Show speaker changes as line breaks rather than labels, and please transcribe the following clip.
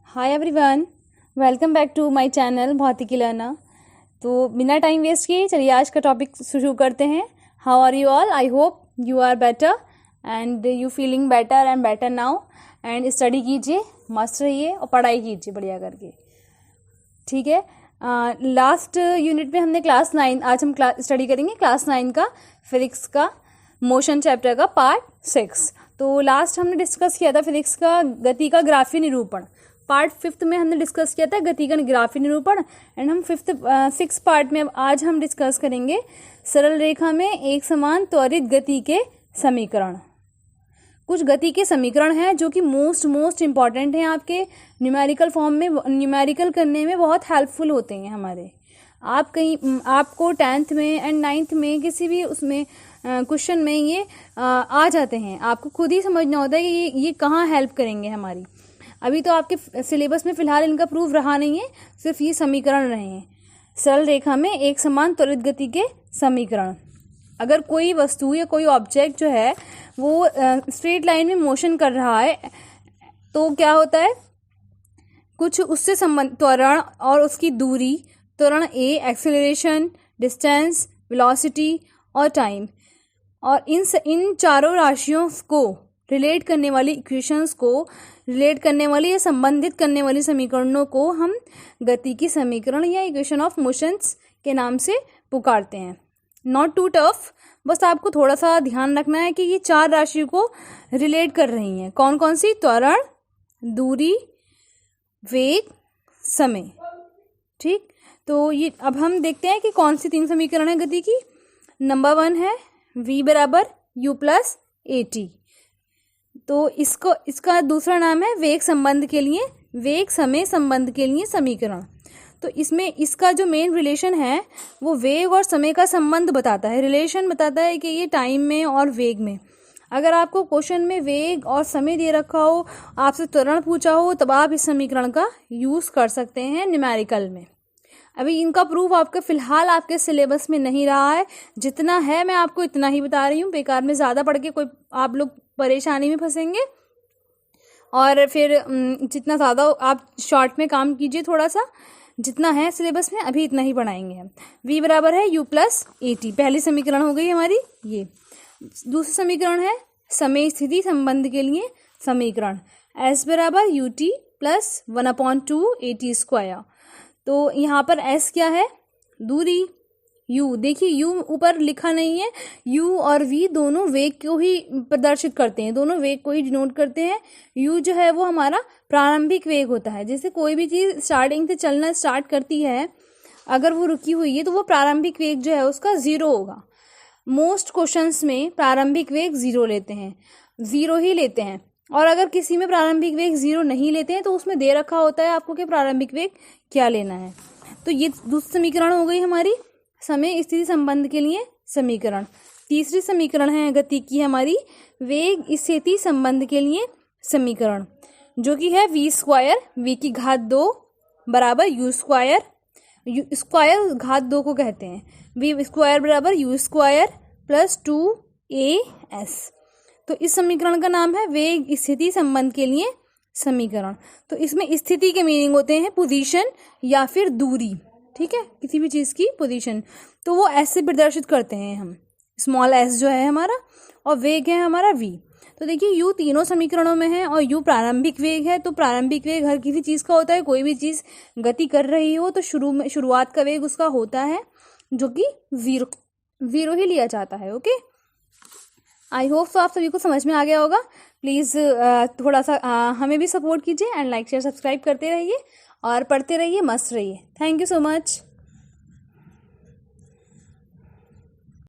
Hi everyone, welcome back to my channel Bhautiki learner. तो बिना time waste किए चलिए आज का टॉपिक शुरू करते हैं। How are you all? I hope you are better and you feeling better and better now. And study कीजिए, मस्त रहिए और पढ़ाई कीजिए बढ़िया करके, ठीक है। लास्ट यूनिट में हमने क्लास 9, आज हम स्टडी करेंगे क्लास 9 का फिजिक्स का मोशन चैप्टर का पार्ट 6। तो लास्ट हमने डिस्कस किया था फिजिक्स का गति का ग्राफीय निरूपण। पार्ट 5 में हमने डिस्कस किया था गति का ग्राफीय निरूपण एंड हम 6 पार्ट में अब आज हम डिस्कस करेंगे सरल रेखा में एक समान त्वरित गति के समीकरण। कुछ गति के समीकरण हैं जो कि मोस्ट इम्पॉर्टेंट हैं, आपके न्यूमेरिकल फॉर्म में न्यूमेरिकल करने में बहुत हेल्पफुल होते हैं हमारे। आप कहीं आपको 10th में एंड 9th में किसी भी उसमें क्वेश्चन में ये आ जाते हैं, आपको खुद ही समझना होता है कि ये कहाँ हेल्प करेंगे हमारी। अभी तो आपके सिलेबस में फिलहाल इनका प्रूफ रहा नहीं है, सिर्फ ये समीकरण रहे हैं। सरल रेखा में एक समान त्वरित गति के समीकरण। अगर कोई वस्तु या कोई ऑब्जेक्ट जो है वो स्ट्रेट लाइन में मोशन कर रहा है तो क्या होता है, कुछ उससे संबंध त्वरण और उसकी दूरी, त्वरण ए, एक्सेलरेशन, डिस्टेंस, वेलोसिटी और टाइम, और इन चारों राशियों को रिलेट करने वाली इक्वेशंस को रिलेट करने वाली या संबंधित करने वाली समीकरणों को हम गति की समीकरण या इक्वेशन ऑफ मोशंस के नाम से पुकारते हैं। नॉट टू टफ, बस आपको थोड़ा सा ध्यान रखना है कि ये चार राशियों को रिलेट कर रही हैं। कौन कौन सी? त्वरण, दूरी, वेग, समय, ठीक। तो ये अब हम देखते हैं कि कौन सी 3 समीकरण है गति की। नंबर 1 है v बराबर u प्लस at। तो इसका दूसरा नाम है वेग संबंध के लिए, वेग समय संबंध के लिए समीकरण। तो इसमें इसका जो मेन रिलेशन है वो वेग और समय का संबंध बताता है, रिलेशन बताता है कि ये टाइम में और वेग में। अगर आपको क्वेश्चन में वेग और समय दे रखा हो, आपसे त्वरण पूछा हो, तब आप इस समीकरण का यूज़ कर सकते हैं न्यूमेरिकल में। अभी इनका प्रूफ आपका फिलहाल आपके सिलेबस में नहीं रहा है, जितना है मैं आपको इतना ही बता रही हूँ। बेकार में ज़्यादा पढ़ के कोई आप लोग परेशानी में फंसेंगे और फिर जितना ज़्यादा आप शॉर्ट में काम कीजिए, थोड़ा सा जितना है सिलेबस में अभी इतना ही पढ़ाएंगे हम। v बराबर है u प्लस at, पहली समीकरण हो गई हमारी ये। दूसरा समीकरण है समय स्थिति संबंध के लिए समीकरण, s बराबर ut प्लस 1/2 at स्क्वायर। तो यहाँ पर s क्या है? दूरी। u, देखिए u ऊपर लिखा नहीं है, u और v दोनों वेग को ही प्रदर्शित करते हैं, दोनों वेग को ही डिनोट करते हैं। u जो है वो हमारा प्रारंभिक वेग होता है। जैसे कोई भी चीज़ स्टार्टिंग से चलना स्टार्ट करती है, अगर वो रुकी हुई है तो वो प्रारंभिक वेग जो है उसका 0 होगा। मोस्ट क्वेश्चंस में प्रारंभिक वेग 0 लेते हैं, 0 ही लेते हैं। और अगर किसी में प्रारंभिक वेग 0 नहीं लेते हैं तो उसमें दे रखा होता है आपको कि प्रारंभिक वेग क्या लेना है। तो ये दूसरी समीकरण हो गई हमारी समय स्थिति संबंध के लिए समीकरण। तीसरी समीकरण है गति की हमारी वेग स्थिति संबंध के लिए समीकरण, जो कि है v स्क्वायर, v की घात 2 बराबर u स्क्वायर, u स्क्वायर घात 2 को कहते हैं, v स्क्वायर बराबर u स्क्वायर प्लस 2as। तो इस समीकरण का नाम है वेग स्थिति संबंध के लिए समीकरण। तो इसमें स्थिति के मीनिंग होते हैं पोजीशन या फिर दूरी, ठीक है, किसी भी चीज़ की पोजीशन। तो वो ऐसे प्रदर्शित करते हैं हम, स्मॉल s जो है हमारा, और वेग है हमारा v। तो देखिए u तीनों समीकरणों में है और u प्रारंभिक वेग है। तो प्रारंभिक वेग हर किसी चीज़ का होता है, कोई भी चीज़ गति कर रही हो तो शुरुआत का वेग उसका होता है जो कि 0 ही लिया जाता है। ओके, आई होप तो आप सभी को समझ में आ गया होगा। प्लीज़ थोड़ा सा हमें भी सपोर्ट कीजिए एंड लाइक शेयर सब्सक्राइब करते रहिए और पढ़ते रहिए, मस्त रहिए। Thank you so much.